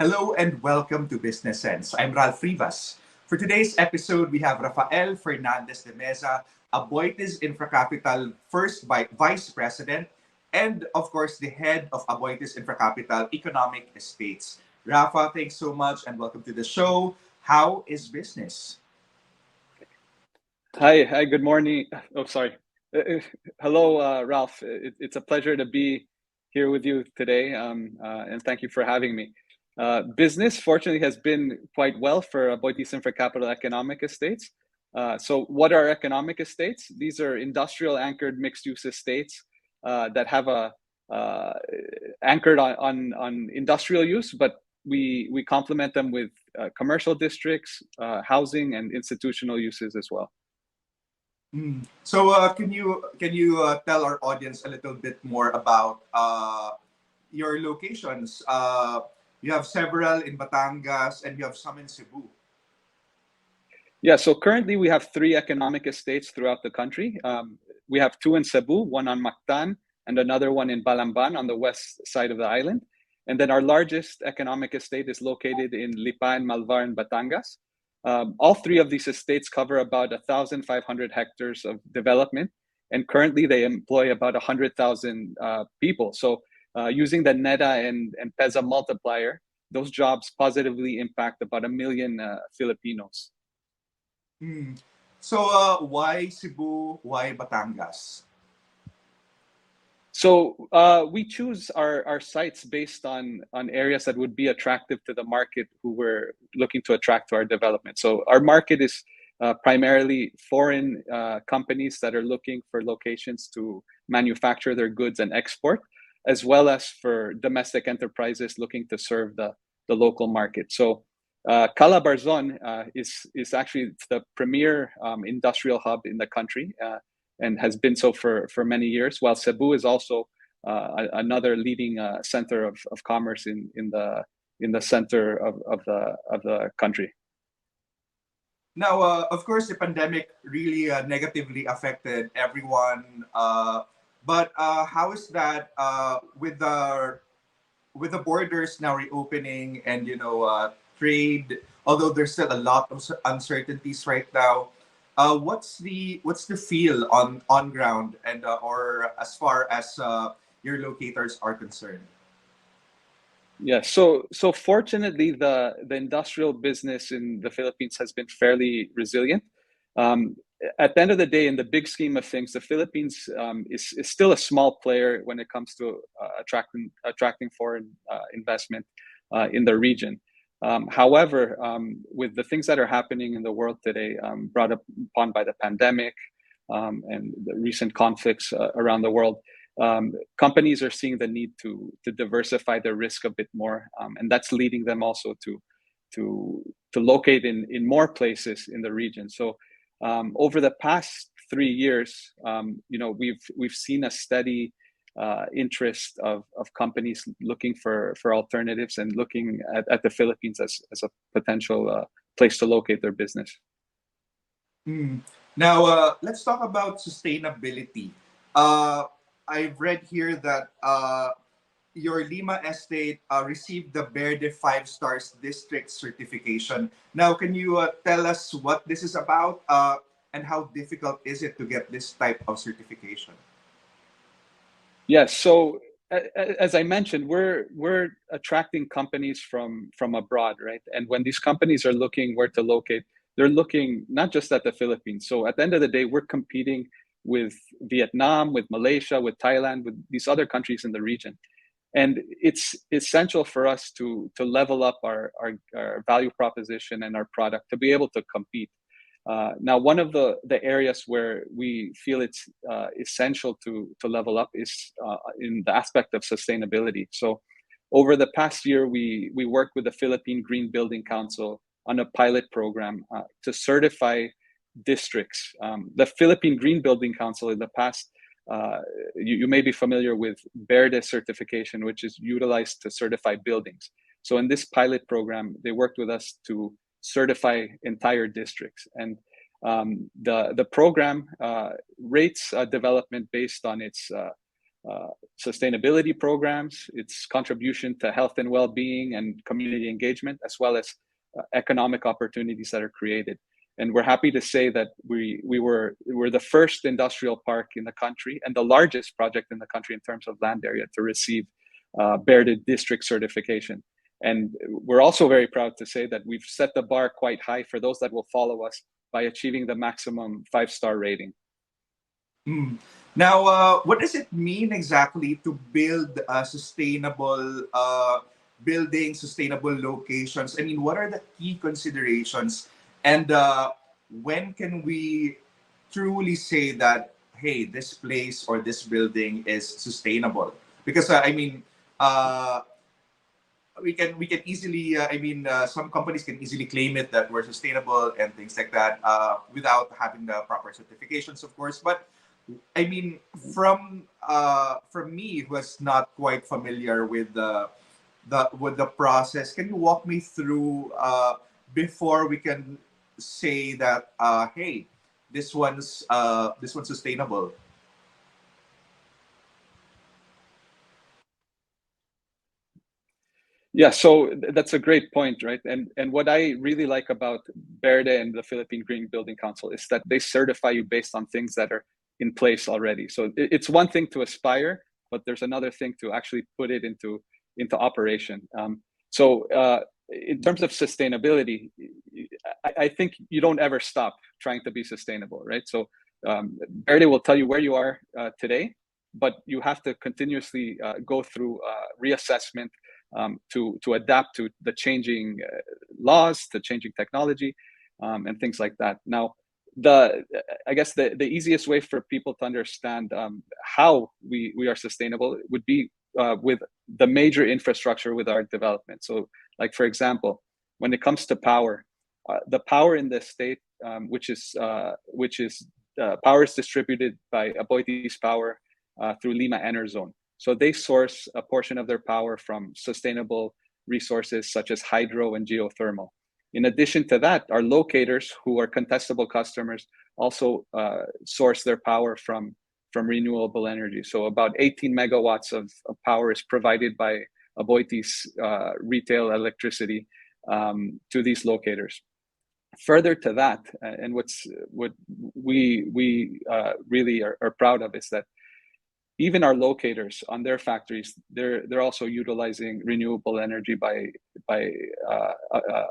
Hello and welcome to Business Sense. I'm Ralph Rivas. For today's episode, we have Rafael Fernandez de Mesa, Aboitiz InfraCapital first Vice President, and of course, the head of Aboitiz InfraCapital Economic Estates. Rafa, thanks so much and welcome to the show. How is business? Hi, good morning. Oh, sorry. Hello, Ralph. It's a pleasure to be here with you today, and thank you for having me. Business, fortunately, has been quite well for Aboitiz InfraCapital Economic Estates. So what are economic estates? These are industrial anchored mixed use estates that have uh, anchored on industrial use, but we complement them with commercial districts, housing, and institutional uses as well. So, can you tell our audience a little bit more about your locations? You have several in Batangas and you have some in Cebu. Yeah, so currently we have three economic estates throughout the country. We have two in Cebu, one on Mactan, and another one in Balamban on the west side of the island. And then our largest economic estate is located in Lipan, Malvar, and Batangas. All three of these estates cover about 1,500 hectares of development, and currently they employ about 100,000 people. So using the NEDA and PESA multiplier, those jobs positively impact about 1 million Filipinos. So, why Cebu? Why Batangas? So we choose our sites based on areas that would be attractive to the market who we're looking to attract to our development. So our market is primarily foreign companies that are looking for locations to manufacture their goods and export, as well as for domestic enterprises looking to serve the local market. So Calabarzon is actually the premier industrial hub in the country. And has been so for many years, while Cebu is also another leading center of commerce in the center of the country. Now, of course, the pandemic really negatively affected everyone. But how is that with the borders now reopening and trade? Although there's still a lot of uncertainties right now. What's the feel on ground and or as far as your locators are concerned? Yeah, so fortunately, the industrial business in the Philippines has been fairly resilient. Um, at the end of the day, in the big scheme of things, the Philippines is still a small player when it comes to attracting foreign investment in the region. However, with the things that are happening in the world today, brought upon by the pandemic and the recent conflicts around the world, companies are seeing the need to diversify their risk a bit more, and that's leading them also to locate in more places in the region. So over the past 3 years, we've seen a steady interest of companies looking for alternatives and looking at the Philippines as a potential place to locate their business. Now, let's talk about sustainability. Uh, I've read here that your Lima estate received the Verde 5 Stars District certification. Now, can you tell us what this is about and how difficult is it to get this type of certification? Yes. So as I mentioned, we're attracting companies from abroad, right? And when these companies are looking where to locate, they're looking not just at the Philippines. So at the end of the day, we're competing with Vietnam, with Malaysia, with Thailand, with these other countries in the region. And it's essential for us to level up our value proposition and our product to be able to compete. Now, one of the areas where we feel it's essential to level up is in the aspect of sustainability. So over the past year, we worked with the Philippine Green Building Council on a pilot program to certify districts. The Philippine Green Building Council in the past, you may be familiar with Verde certification, which is utilized to certify buildings. So in this pilot program, they worked with us to certify entire districts. And the program rates development based on its sustainability programs, its contribution to health and well-being and community engagement, as well as economic opportunities that are created. And we're happy to say that we're the first industrial park in the country and the largest project in the country in terms of land area to receive Verde District certification. And we're also very proud to say that we've set the bar quite high for those that will follow us by achieving the maximum 5-star rating. Now, what does it mean exactly to build a sustainable building, sustainable locations? I mean, what are the key considerations? And when can we truly say that, hey, this place or this building is sustainable? Because we can easily some companies can easily claim it that we're sustainable and things like that without having the proper certifications, of course. But I mean, from me who is not quite familiar with the process, can you walk me through before we can say that hey, this one's sustainable? Yeah, so that's a great point, right? And what I really like about Verde and the Philippine Green Building Council is that they certify you based on things that are in place already. So it's one thing to aspire, but there's another thing to actually put it into operation. So in terms of sustainability, I think you don't ever stop trying to be sustainable, right? So Verde will tell you where you are today, but you have to continuously go through reassessment to adapt to the changing laws, the changing technology, and things like that. Now, I guess the easiest way for people to understand how we are sustainable would be with the major infrastructure with our development. So, like for example, when it comes to power, the power in the state, which is power is distributed by Aboitiz Power through Lima Enerzone. So they source a portion of their power from sustainable resources such as hydro and geothermal. In addition to that, our locators, who are contestable customers, also source their power from renewable energy. So about 18 megawatts of power is provided by Aboitiz retail electricity to these locators. Further to that, and what we really are proud of is that even our locators on their factories, they're also utilizing renewable energy by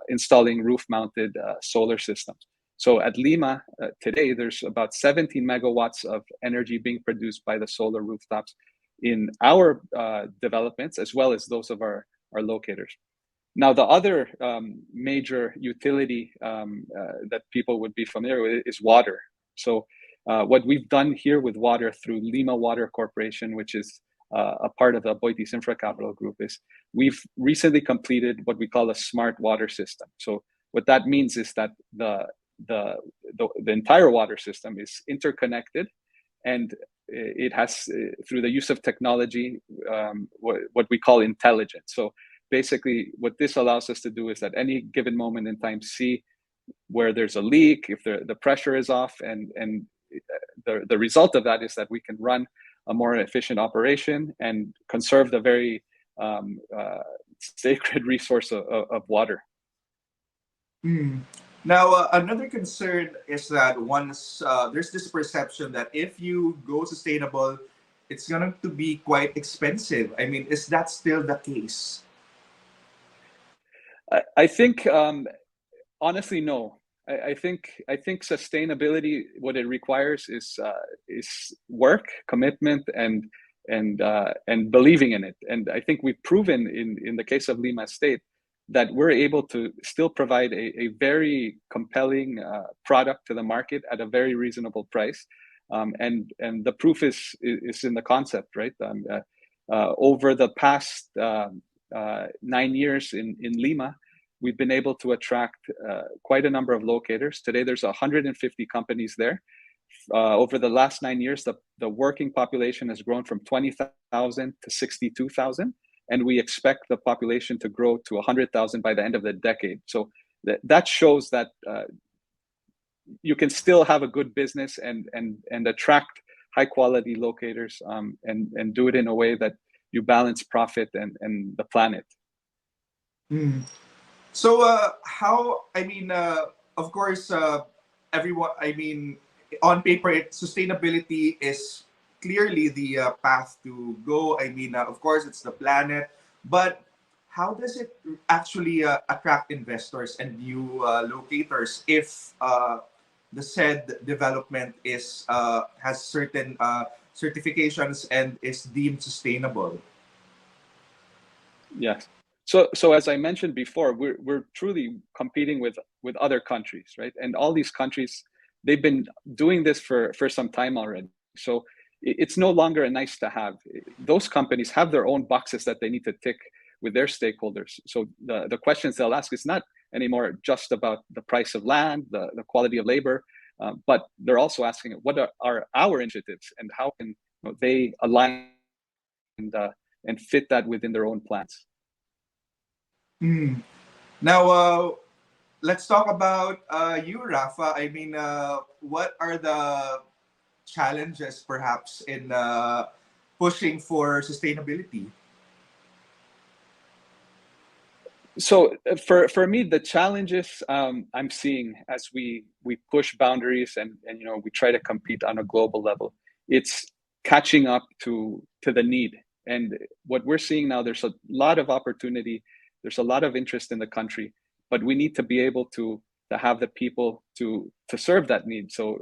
installing roof-mounted solar systems. So at Lima today, there's about 17 megawatts of energy being produced by the solar rooftops in our developments, as well as those of our locators. Now, the other major utility that people would be familiar with is water. So what we've done here with water through Lima Water Corporation, which is a part of the Aboitiz InfraCapital group, is we've recently completed what we call a smart water system. So what that means is that the entire water system is interconnected, and it has, through the use of technology, what we call intelligence. So basically, what this allows us to do is at any given moment in time, see where there's a leak, if the pressure is off, and the result of that is that we can run a more efficient operation and conserve the very sacred resource of water. Now, another concern is that once there's this perception that if you go sustainable, it's going to be quite expensive. I mean, is that still the case? I think, honestly, no. I think sustainability, what it requires is work, commitment, and believing in it. And I think we've proven in the case of Lima State that we're able to still provide a very compelling product to the market at a very reasonable price. And the proof is in the concept, right? Over the past 9 years in Lima, we've been able to attract quite a number of locators. Today, there's 150 companies there. Over the last 9 years, the working population has grown from 20,000 to 62,000, and we expect the population to grow to 100,000 by the end of the decade. So that shows that you can still have a good business and attract high quality locators, and do it in a way that you balance profit and the planet. Mm. So, how, of course, everyone, on paper, sustainability is clearly the path to go. Of course, it's the planet, but how does it actually attract investors and new locators if the said development has certain certifications and is deemed sustainable? Yes. So as I mentioned before, we're truly competing with other countries, right? And all these countries, they've been doing this for some time already. So it's no longer a nice to have. Those companies have their own boxes that they need to tick with their stakeholders. So the questions they'll ask is not anymore just about the price of land, the quality of labor, but they're also asking what are our initiatives and how can they align and fit that within their own plans. Mm. Now, let's talk about you, Rafa. What are the challenges perhaps in pushing for sustainability? So for me, the challenges I'm seeing as we push boundaries and we try to compete on a global level, it's catching up to the need. And what we're seeing now, there's a lot of opportunity, there's a lot of interest in the country, but we need to be able to have the people to serve that need. So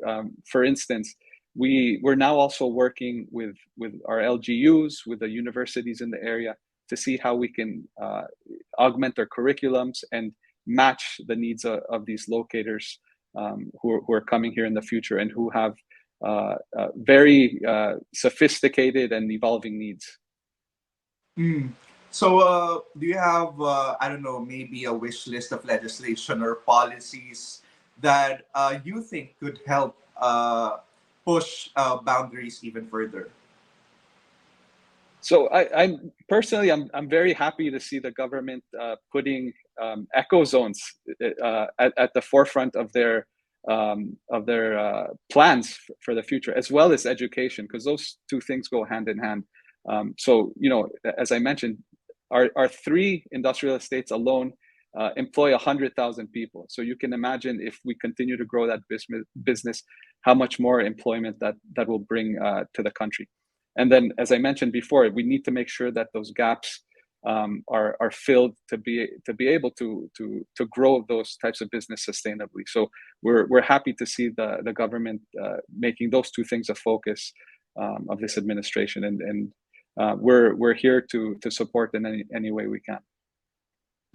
for instance, we're now also working with our LGUs, with the universities in the area, to see how we can augment their curriculums and match the needs of these locators who are coming here in the future and who have very sophisticated and evolving needs. Mm. So, do you have, I don't know, maybe a wish list of legislation or policies that you think could help push boundaries even further? So I'm personally, I'm very happy to see the government putting eco zones at the forefront of their plans for the future, as well as education, because those two things go hand in hand. So as I mentioned, our three industrial estates alone employ 100,000 people. So you can imagine if we continue to grow that business, how much more employment that will bring to the country. And then, as I mentioned before, we need to make sure that those gaps are filled to be able to grow those types of business sustainably. So we're happy to see the government making those two things a focus of this administration, and we're here to support in any way we can.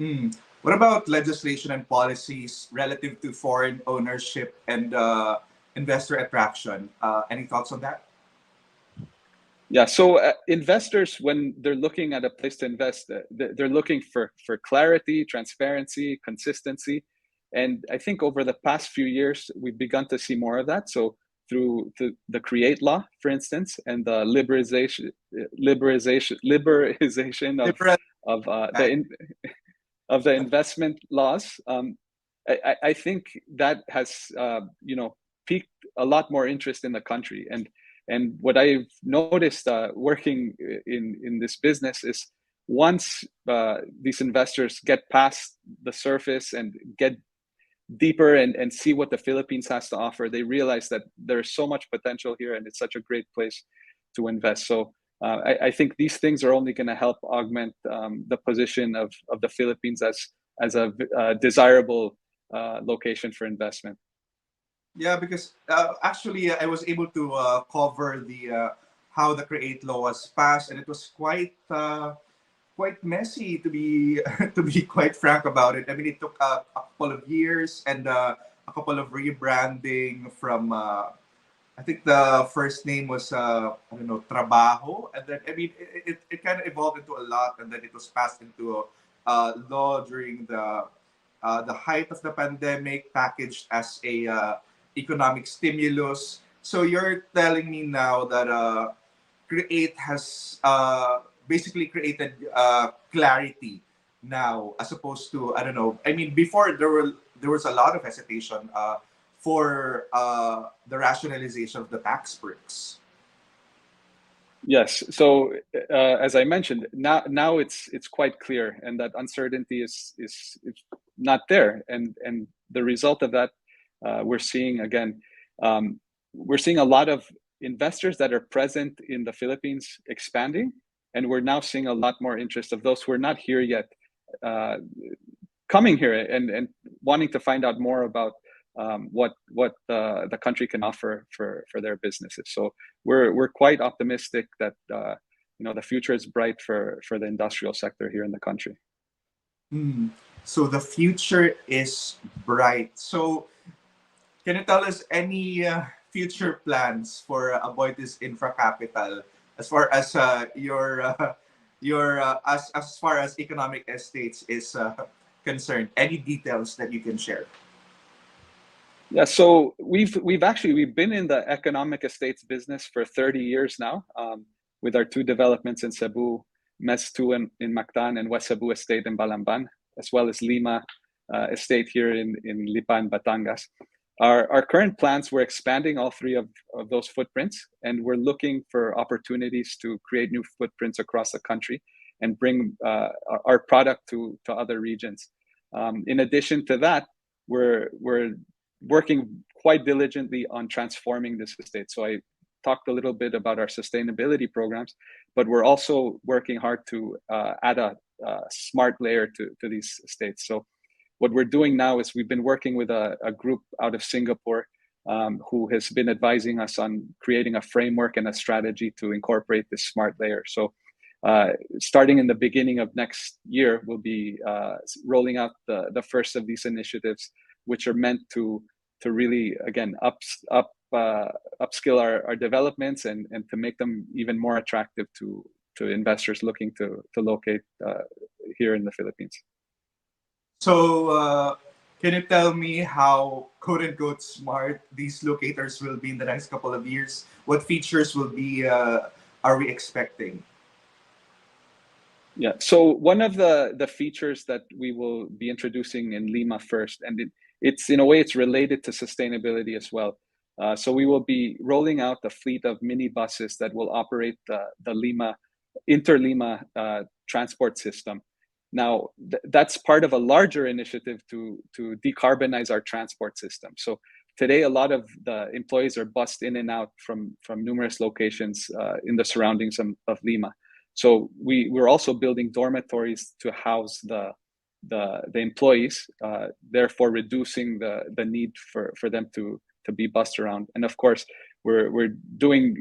Mm. What about legislation and policies relative to foreign ownership and investor attraction? Any thoughts on that? Yeah, so investors, when they're looking at a place to invest, they're looking for clarity, transparency, consistency. And I think over the past few years, we've begun to see more of that. So through the CREATE law, for instance, and the liberalization Liberal. of the investment laws, I think that has piqued a lot more interest in the country. And what I've noticed working in this business is once these investors get past the surface and get deeper and see what the Philippines has to offer, they realize that there's so much potential here and it's such a great place to invest. So I think these things are only going to help augment the position of the Philippines as a desirable location for investment. Yeah, because actually I was able to cover the how the Create law was passed, and it was quite messy to be to be quite frank about it. It took a couple of years and a couple of rebranding from. I think the first name was I don't know, Trabajo, and then it kind of evolved into a lot, and then it was passed into law during the height of the pandemic, packaged as a economic stimulus. So you're telling me now that Create has basically created clarity now, as opposed to, I don't know. Before there was a lot of hesitation for the rationalization of the tax breaks. Yes. So as I mentioned, now it's quite clear, and that uncertainty is not there, and the result of that we're seeing again. We're seeing a lot of investors that are present in the Philippines expanding, and we're now seeing a lot more interest of those who are not here yet, uh, coming here and wanting to find out more about what the country can offer for their businesses. So we're quite optimistic that the future is bright for the industrial sector here in the country. Hmm. So the future is bright. So can you tell us any future plans for Aboitiz InfraCapital as far as your as far as economic estates is concerned? Any details that you can share? Yeah, so we've been in the economic estates business for 30 years now, with our two developments in Cebu, Mes 2 in Mactan, and West Cebu Estate in Balamban, as well as Lima Estate here in Lipan, Batangas. Our current plans, we're expanding all three of those footprints, and we're looking for opportunities to create new footprints across the country and bring our product to other regions. In addition to that, we're working quite diligently on transforming this estate. So I talked a little bit about our sustainability programs, but we're also working hard to add a smart layer to these estates. So what we're doing now is we've been working with a group out of Singapore, who has been advising us on creating a framework and a strategy to incorporate this smart layer. So starting in the beginning of next year, we'll be rolling out the first of these initiatives, which are meant to really again upskill our developments and to make them even more attractive to investors looking to locate here in the Philippines. So can you tell me how quote unquote smart these locators will be in the next couple of years? What features will be are we expecting? Yeah. So one of the features that we will be introducing in Lima first, and it's in a way it's related to sustainability as well. So we will be rolling out a fleet of minibuses that will operate the Lima Inter-Lima transport system. Now that's part of a larger initiative to decarbonize our transport system. So today, a lot of the employees are bussed in and out from numerous locations in the surroundings of Lima. So we're also building dormitories to house the employees, therefore reducing the need for them to be bussed around. And of course, we're doing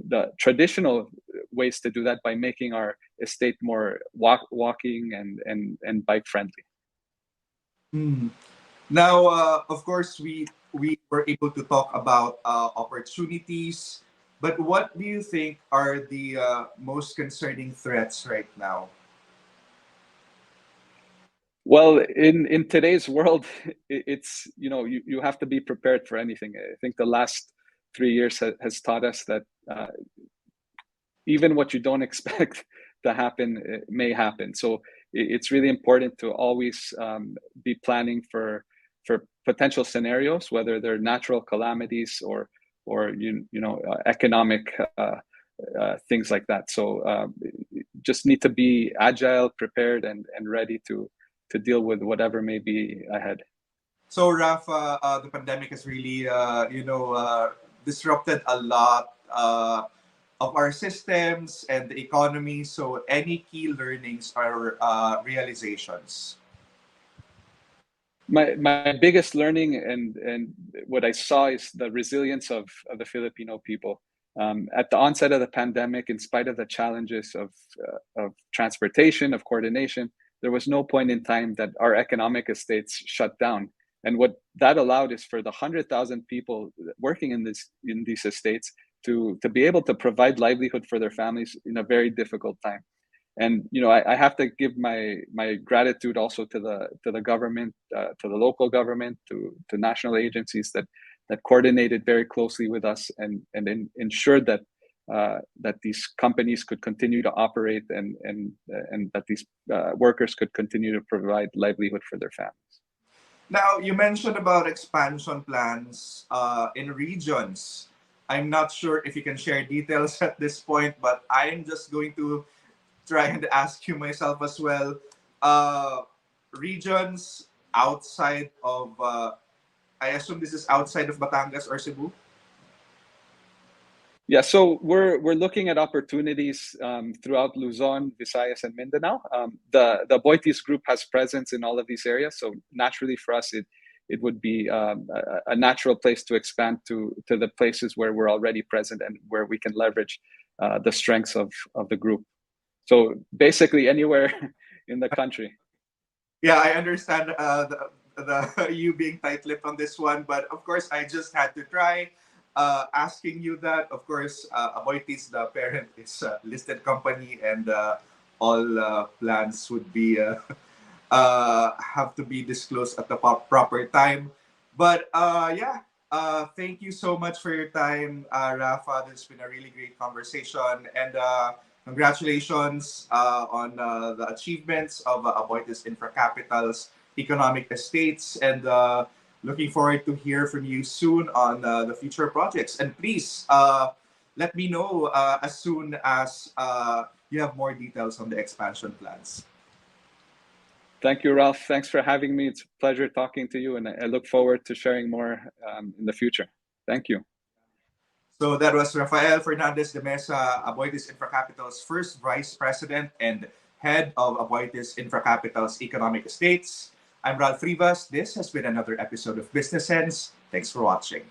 the traditional ways to do that by making our estate more walking and bike friendly. Hmm. Now, of course, we were able to talk about opportunities, but what do you think are the most concerning threats right now? Well, in today's world, it's you have to be prepared for anything. I think the last 3 years has taught us that even what you don't expect to happen may happen. So it's really important to always be planning for potential scenarios, whether they're natural calamities or economic things like that. So just need to be agile, prepared, and ready to deal with whatever may be ahead. So, Rafa, the pandemic has really, disrupted a lot of our systems and the economy. So, any key learnings or realizations? My biggest learning and what I saw is the resilience of the Filipino people. At the onset of the pandemic, in spite of the challenges of transportation, of coordination, there was no point in time that our economic estates shut down. And what that allowed is for the 100,000 people working in these estates to be able to provide livelihood for their families in a very difficult time. And I have to give my gratitude also to the government, to the local government, to national agencies that coordinated very closely with us and ensured that that these companies could continue to operate and that these workers could continue to provide livelihood for their families. Now, you mentioned about expansion plans in regions. I'm not sure if you can share details at this point, but I'm just going to try and ask you myself as well. Uh, Regions outside of, I assume this is outside of Batangas or Cebu? Yeah, so we're looking at opportunities throughout Luzon, Visayas, and Mindanao. The Aboitiz Group has presence in all of these areas, so naturally for us, it would be a natural place to expand to the places where we're already present and where we can leverage the strengths of the group. So basically anywhere in the country. Yeah, I understand the you being tight-lipped on this one, but of course, I just had to try asking you that. Of course, Aboitiz, the parent, is a listed company, and all plans would be have to be disclosed at the proper time. But yeah, thank you so much for your time, Rafa. This has been a really great conversation, and congratulations on the achievements of Aboitiz InfraCapital's economic estates, and looking forward to hear from you soon on the future projects. And please let me know as soon as you have more details on the expansion plans. Thank you, Ralph. Thanks for having me. It's a pleasure talking to you, and I look forward to sharing more in the future. Thank you. So that was Rafael Fernandez de Mesa, Aboitiz InfraCapital's first vice president and head of Aboitiz InfraCapital's economic estates. I'm Ralph Rivas. This has been another episode of Business Sense. Thanks for watching.